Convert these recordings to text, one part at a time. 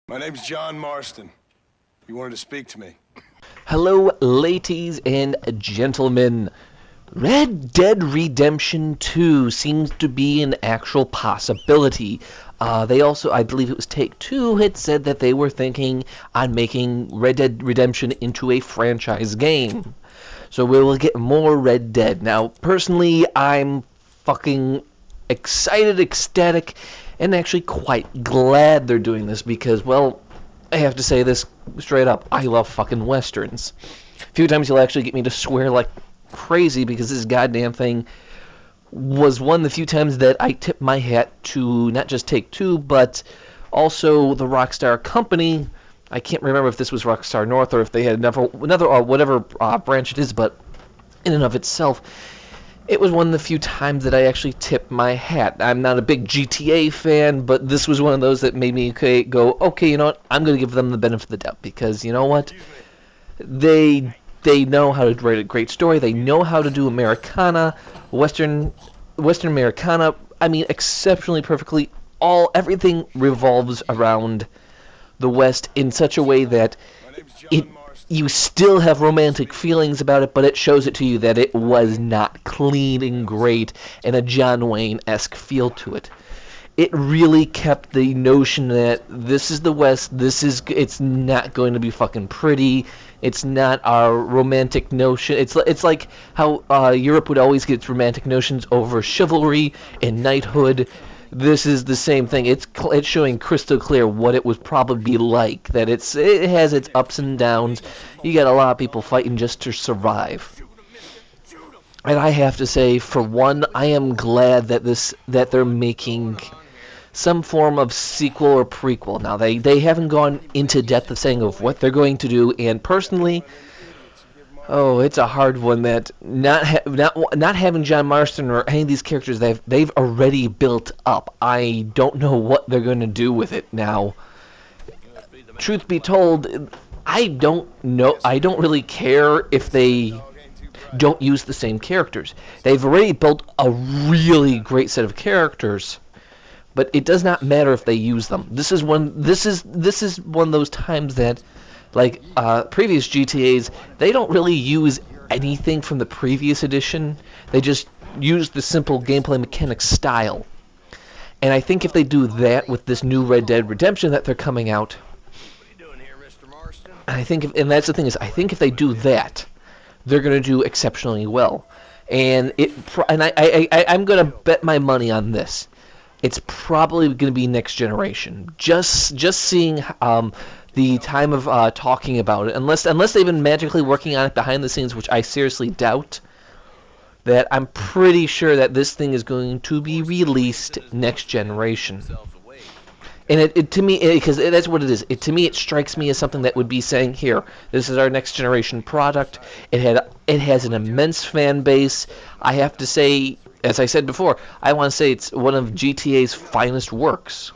My name's John Marston. You wanted to speak to me. Hello, ladies and gentlemen. Red Dead Redemption 2 seems to be an actual possibility. They also, I believe it was Take-Two, had said that they were thinking on making Red Dead Redemption into a franchise game. So we will get more Red Dead. Now, personally, I'm fucking excited, ecstatic, and actually quite glad they're doing this because, well, I have to say this straight up. I love fucking Westerns. A few times you'll actually get me to swear like crazy because this goddamn thing was one of the few times that I tipped my hat to not just Take-Two, but also the Rockstar Company. I can't remember if this was Rockstar North or if they had another or whatever branch it is, but in and of itself, it was one of the few times that I actually tipped my hat. I'm not a big GTA fan, but this was one of those that made me go, okay, you know what? I'm going to give them the benefit of the doubt because, you know what? They know how to write a great story. They know how to do Americana, Western Americana. I mean, exceptionally perfectly. Everything revolves around the West in such a way that you still have romantic feelings about it, but it shows it to you that it was not clean and great and a John Wayne-esque feel to it. It really kept the notion that this is the West, it's not going to be fucking pretty, it's not our romantic notion. It's like how Europe would always get its romantic notions over chivalry and knighthood. This is the same thing. It's showing crystal clear what it would probably be like. That it has its ups and downs. You got a lot of people fighting just to survive. And I have to say, for one, I am glad that they're making some form of sequel or prequel. Now they haven't gone into depth of saying of what they're going to do. And personally, oh, it's a hard one. That not having John Marston or any of these characters they've already built up. I don't know what they're going to do with it now. Truth be told, I don't know. I don't really care if they don't use the same characters. They've already built a really great set of characters, but it does not matter if they use them. This is one of those times that, like previous GTAs, they don't really use anything from the previous edition. They just use the simple gameplay mechanic style. And I think if they do that with this new Red Dead Redemption that they're coming out, and that's the thing is, I think if they do that, they're going to do exceptionally well. And I'm going to bet my money on this. It's probably going to be next generation. Just seeing the time of talking about it, unless they've been magically working on it behind the scenes, which I seriously doubt, that I'm pretty sure that this thing is going to be released next generation. And it to me, because that's what it is. To me, it strikes me as something that would be saying, here, this is our next generation product. It has an immense fan base. I have to say, as I said before, I want to say it's one of GTA's finest works.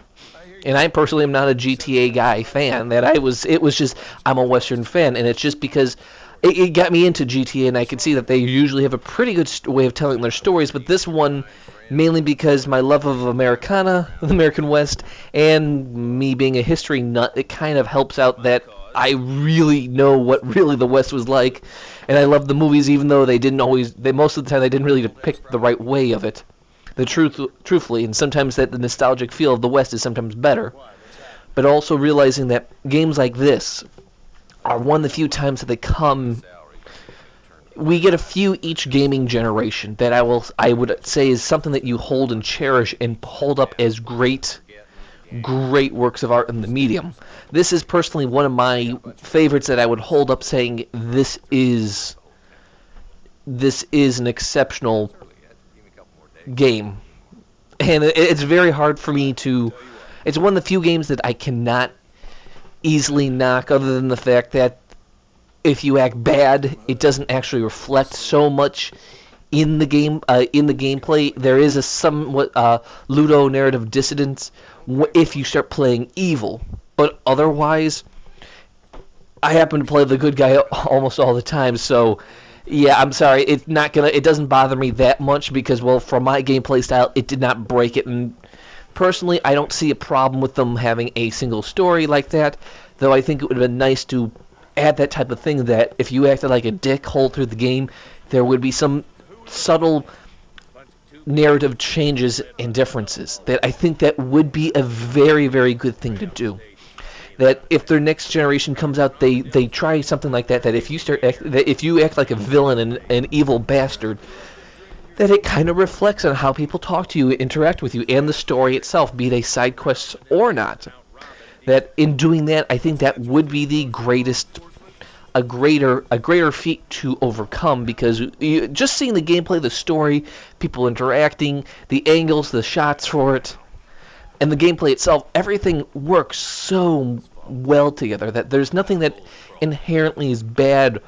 And I personally am not a GTA guy fan. It was just, I'm a Western fan, and it's just because it got me into GTA, and I can see that they usually have a pretty good way of telling their stories, but this one, mainly because my love of Americana, the American West, and me being a history nut, it kind of helps out that I really know what really the West was like, and I love the movies, even though most of the time they didn't really depict the right way of it. Truthfully, and sometimes that the nostalgic feel of the West is sometimes better, but also realizing that games like this are one of the few times that they come. We get a few each gaming generation that I would say is something that you hold and cherish and hold up as great works of art in the medium. This is personally one of my favorites that I would hold up, saying this is an exceptional game. And it's very hard for me to... It's one of the few games that I cannot easily knock, other than the fact that if you act bad, it doesn't actually reflect so much in the game, in the gameplay. There is a somewhat ludo-narrative dissonance if you start playing evil. But otherwise, I happen to play the good guy almost all the time, so... Yeah, I'm sorry. It doesn't bother me that much because, well, from my gameplay style, it did not break it. And Personally, I don't see a problem with them having a single story like that, though I think it would have been nice to add that type of thing that if you acted like a dickhole through the game, there would be some subtle narrative changes and differences. That I think that would be a very, very good thing to do. That if their next generation comes out, they try something like that. That if you act like a villain and an evil bastard, that it kind of reflects on how people talk to you, interact with you, and the story itself, be they side quests or not. That in doing that, I think that would be the a greater feat to overcome, because just seeing the gameplay, the story, people interacting, the angles, the shots for it, and the gameplay itself, everything works so well together that there's nothing that inherently is bad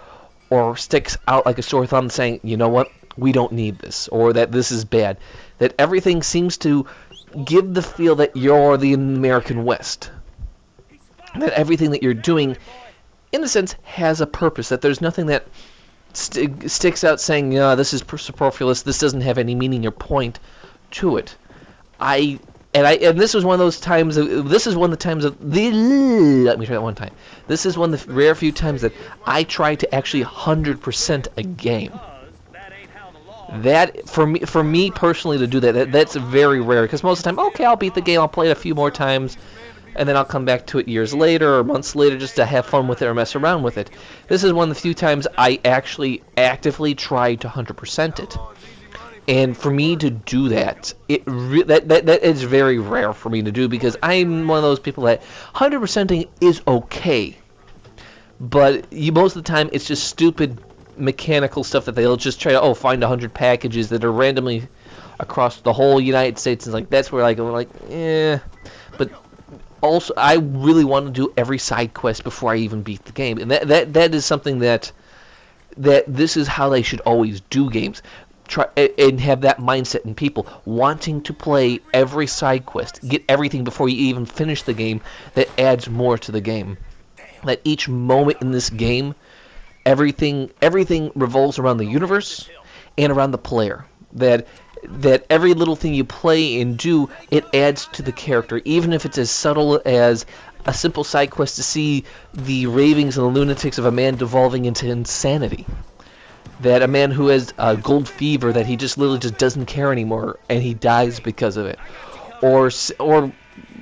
or sticks out like a sore thumb saying, you know what, we don't need this, or that this is bad. That everything seems to give the feel that you're the American West. That everything that you're doing, in a sense, has a purpose. That there's nothing that sticks out saying, yeah, this is superfluous, this doesn't have any meaning or point to it. And this was one of those times. This is one of the times of the. Let me try that one time. This is one of the rare few times that I try to actually 100% a game. That for me personally to do that's very rare, because most of the time, okay, I'll beat the game, I'll play it a few more times, and then I'll come back to it years later or months later just to have fun with it or mess around with it. This is one of the few times I actually actively try to 100% it. And for me to do that, that is very rare for me to do, because I'm one of those people that 100%ing is okay. But most of the time, it's just stupid mechanical stuff that they'll just try to, find 100 packages that are randomly across the whole United States. And that's where I go, But also, I really want to do every side quest before I even beat the game. And that is something that this is how they should always do games. Try and have that mindset in people wanting to play every side quest, get everything before you even finish the game. That adds more to the game. That each moment in this game, everything revolves around the universe and around the player. That every little thing you play and do, it adds to the character, even if it's as subtle as a simple side quest to see the ravings and the lunatics of a man devolving into insanity. That a man who has gold fever, that he just literally just doesn't care anymore and he dies because of it, or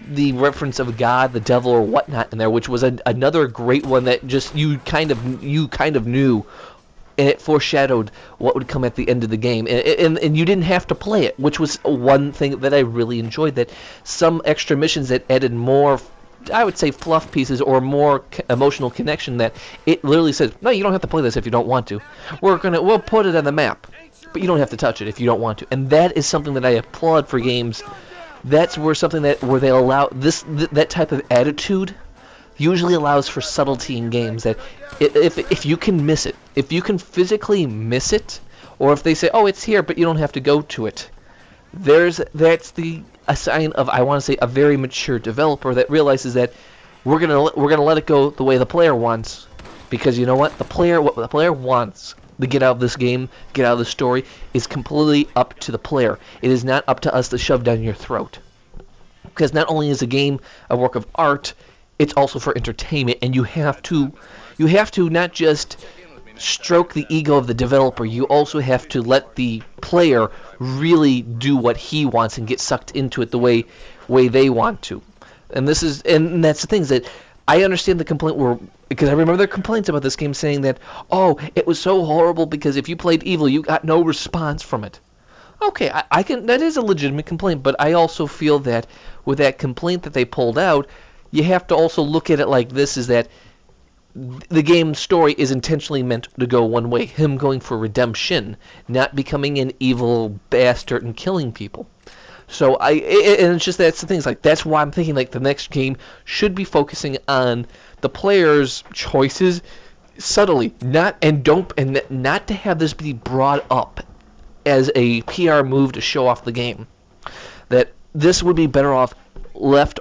the reference of God, the devil, or whatnot in there, which was another great one that just you kind of knew, and it foreshadowed what would come at the end of the game, and you didn't have to play it, which was one thing that I really enjoyed. That some extra missions that added more, I would say, fluff pieces or more emotional connection, that it literally says, no, you don't have to play this if you don't want to. We'll put it on the map, but you don't have to touch it if you don't want to. And that is something that I applaud for games. That's where they allow that type of attitude usually allows for subtlety in games. That if you can miss it, if you can physically miss it, or if they say, oh, it's here, but you don't have to go to it, that's a sign of, I want to say, a very mature developer that realizes that we're gonna let it go the way the player wants, because you know what the player wants to get out of this game, get out of the story, is completely up to the player. It is not up to us to shove down your throat, because not only is a game a work of art, it's also for entertainment, and you have to not just stroke the ego of the developer, you also have to let the player really do what he wants and get sucked into it the way they want to. And that's the things that I understand the complaint because I remember their complaints about this game saying that, oh, it was so horrible because if you played evil, you got no response from it. Okay, I can. That is a legitimate complaint, but I also feel that with that complaint that they pulled out, you have to also look at it like this: is that the game's story is intentionally meant to go one way, him going for redemption, not becoming an evil bastard and killing people. So and it's just that's the things like that's why I'm thinking like the next game should be focusing on the player's choices subtly, not to have this be brought up as a PR move to show off the game. That this would be better off left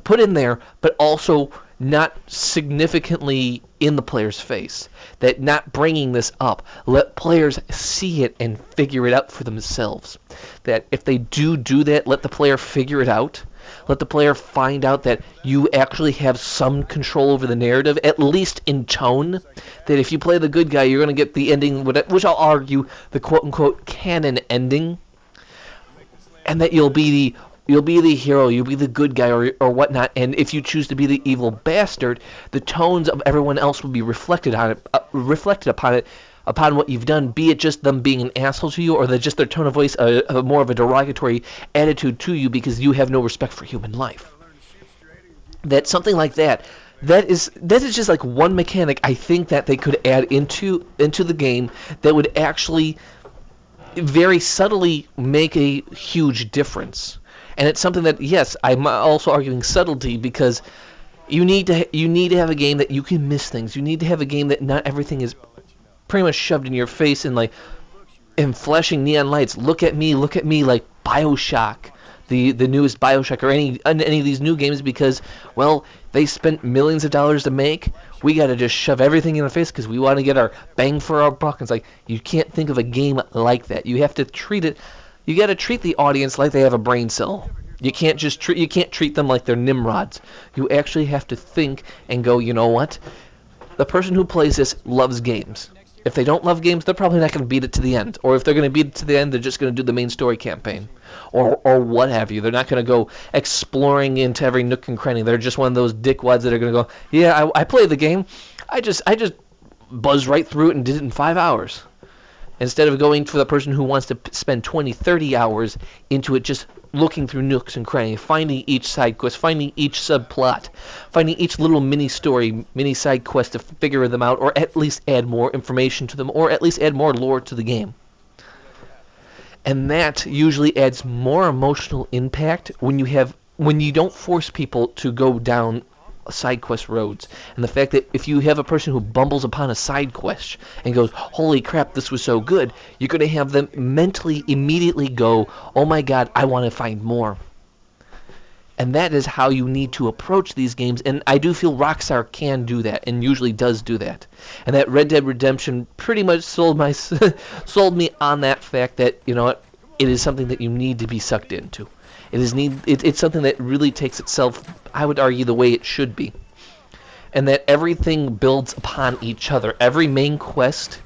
put in there, but also not significantly in the player's face, that not bringing this up. Let players see it and figure it out for themselves. That if they do that, let the player figure it out. Let the player find out that you actually have some control over the narrative, at least in tone. That if you play the good guy, you're going to get the ending, which I'll argue the quote-unquote canon ending, and that you'll be the hero, you'll be the good guy, or whatnot. And if you choose to be the evil bastard, the tones of everyone else will be reflected upon what you've done, be it just them being an asshole to you, or just their tone of voice, more of a derogatory attitude to you because you have no respect for human life. That something like that is just like one mechanic I think that they could add into the game that would actually very subtly make a huge difference. And it's something that, yes, I'm also arguing subtlety, because you need to have a game that you can miss things. You need to have a game that not everything is pretty much shoved in your face and flashing neon lights. Look at me, like BioShock, the newest BioShock, or any of these new games, because, well, they spent millions of dollars to make. We got to just shove everything in the face because we want to get our bang for our buck. It's like, you can't think of a game like that. You have to treat it. You got to treat the audience like they have a brain cell. You can't treat them like they're Nimrods. You actually have to think and go, you know what? The person who plays this loves games. If they don't love games, they're probably not going to beat it to the end. Or if they're going to beat it to the end, they're just going to do the main story campaign. Or what have you. They're not going to go exploring into every nook and cranny. They're just one of those dickwads that are going to go, yeah, I played the game. I just buzzed right through it and did it in 5 hours. Instead of going for the person who wants to spend 20, 30 hours into it, just looking through nooks and crannies, finding each side quest, finding each subplot, finding each little mini story, mini side quest to figure them out, or at least add more information to them, or at least add more lore to the game. And that usually adds more emotional impact when you don't force people to go down side quest roads. And the fact that if you have a person who bumbles upon a side quest and goes, holy crap, this was so good, you're going to have them mentally immediately go, oh my god, I want to find more. And that is how you need to approach these games, and I do feel Rockstar can do that, and usually does do that. And that Red Dead Redemption pretty much sold me on that fact that, you know what, it is something that you need to be sucked into. It's something that really takes itself, I would argue, the way it should be. And that everything builds upon each other. Every main quest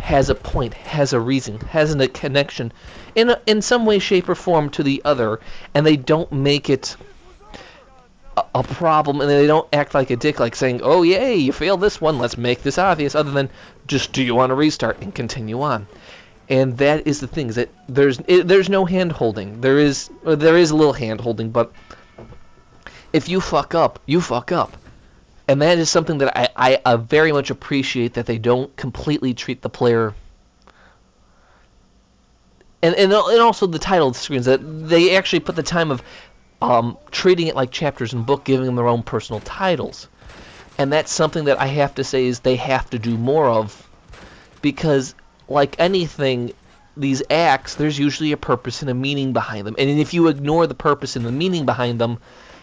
has a point, has a reason, has a connection in some way, shape, or form to the other, and they don't make it a problem, and they don't act like a dick, like saying, oh yay, you failed this one, let's make this obvious, other than just, do you want to restart, and continue on. And that is the thing, is that there's no hand-holding. There is a little hand-holding, but if you fuck up, you fuck up. And that is something that I very much appreciate, that they don't completely treat the player. And also the title screens, that they actually put the time of treating it like chapters in book, giving them their own personal titles. And that's something that I have to say is they have to do more of, because like anything, these acts, there's usually a purpose and a meaning behind them. And if you ignore the purpose and the meaning behind them,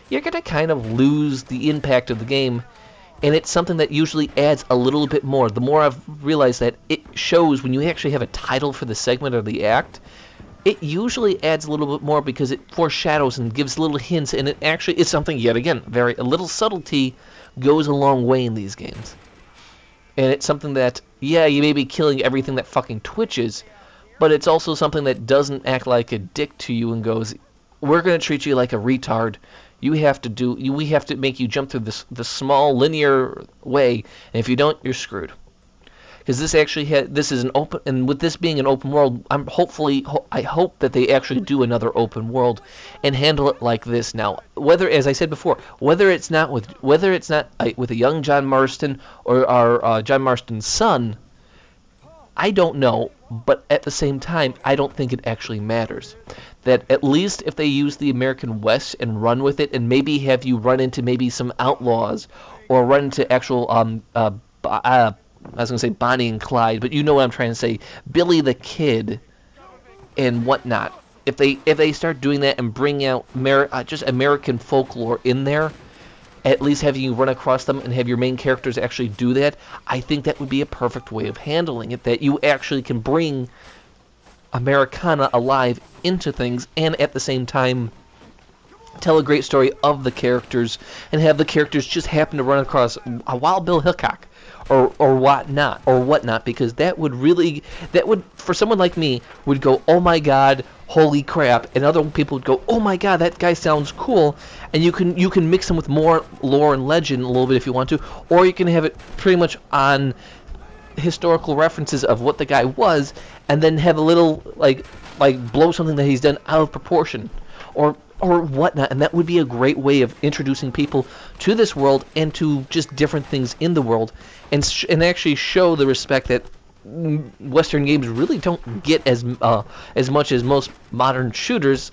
you're going to kind of lose the impact of the game. And it's something that usually adds a little bit more. The more I've realized that it shows when you actually have a title for the segment or the act, it usually adds a little bit more because it foreshadows and gives little hints. And it actually is something, yet again, a little subtlety goes a long way in these games. And it's something that, yeah, you may be killing everything that fucking twitches, but it's also something that doesn't act like a dick to you and goes, we're going to treat you like a retard. We have to make you jump through this small linear way, and if you don't, you're screwed. Because this is an open, and with this being an open world, I hope that they actually do another open world and handle it like this now. Whether, as I said before, whether it's not with a young John Marston or our John Marston's son, I don't know. But at the same time, I don't think it actually matters. That at least if they use the American West and run with it, and maybe have you run into maybe some outlaws, or run into actual I was going to say Bonnie and Clyde, but you know what I'm trying to say, Billy the Kid and whatnot. If they start doing that and bring out just American folklore in there, at least having you run across them and have your main characters actually do that, I think that would be a perfect way of handling it, that you actually can bring Americana alive into things and at the same time tell a great story of the characters and have the characters just happen to run across a Wild Bill Hickok or whatnot, because that would for someone like me would go, oh my god, holy crap, and other people would go, oh my god, that guy sounds cool. And you can mix them with more lore and legend a little bit if you want to, or you can have it pretty much on historical references of what the guy was, and then have a little like blow something that he's done out of proportion or whatnot, and that would be a great way of introducing people to this world and to just different things in the world, and actually show the respect that Western games really don't get as much as most modern shooters.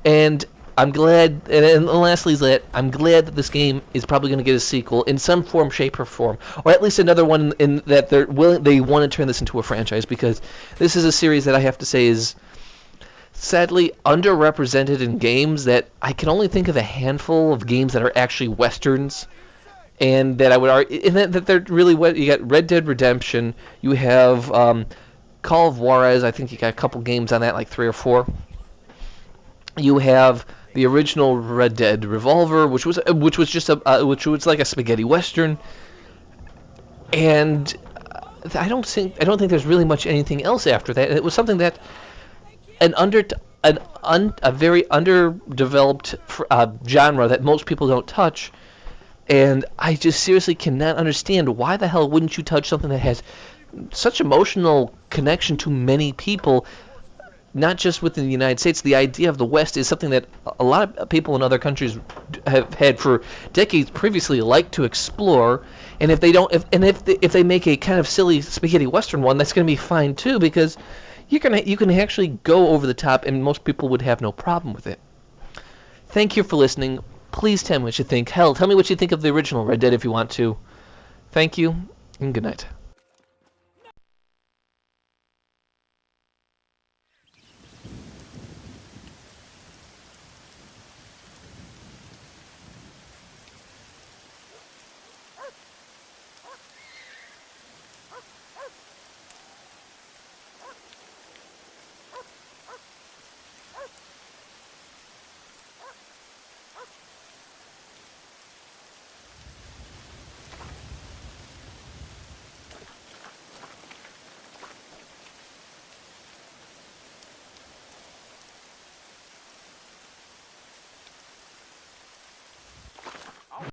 And I'm glad, and lastly, I'm glad that this game is probably going to get a sequel in some form, shape, or form, or at least another one in that they want to turn this into a franchise, because this is a series that I have to say is sadly underrepresented in games. That I can only think of a handful of games that are actually westerns, and that I would argue that they're really what you got. Red Dead Redemption, you have Call of Juarez. I think you got a couple games on that, like 3 or 4. You have the original Red Dead Revolver, which was just which was like a spaghetti western, and I don't think there's really much anything else after that. It was something that a very underdeveloped genre that most people don't touch, and I just seriously cannot understand why the hell wouldn't you touch something that has such emotional connection to many people. Not just within the United States. The idea of the West is something that a lot of people in other countries have had for decades previously liked to explore. And if they make a kind of silly spaghetti western one, that's going to be fine too, because you can actually go over the top, and most people would have no problem with it. Thank you for listening. Please tell me what you think. Hell, tell me what you think of the original Red Dead if you want to. Thank you, and good night.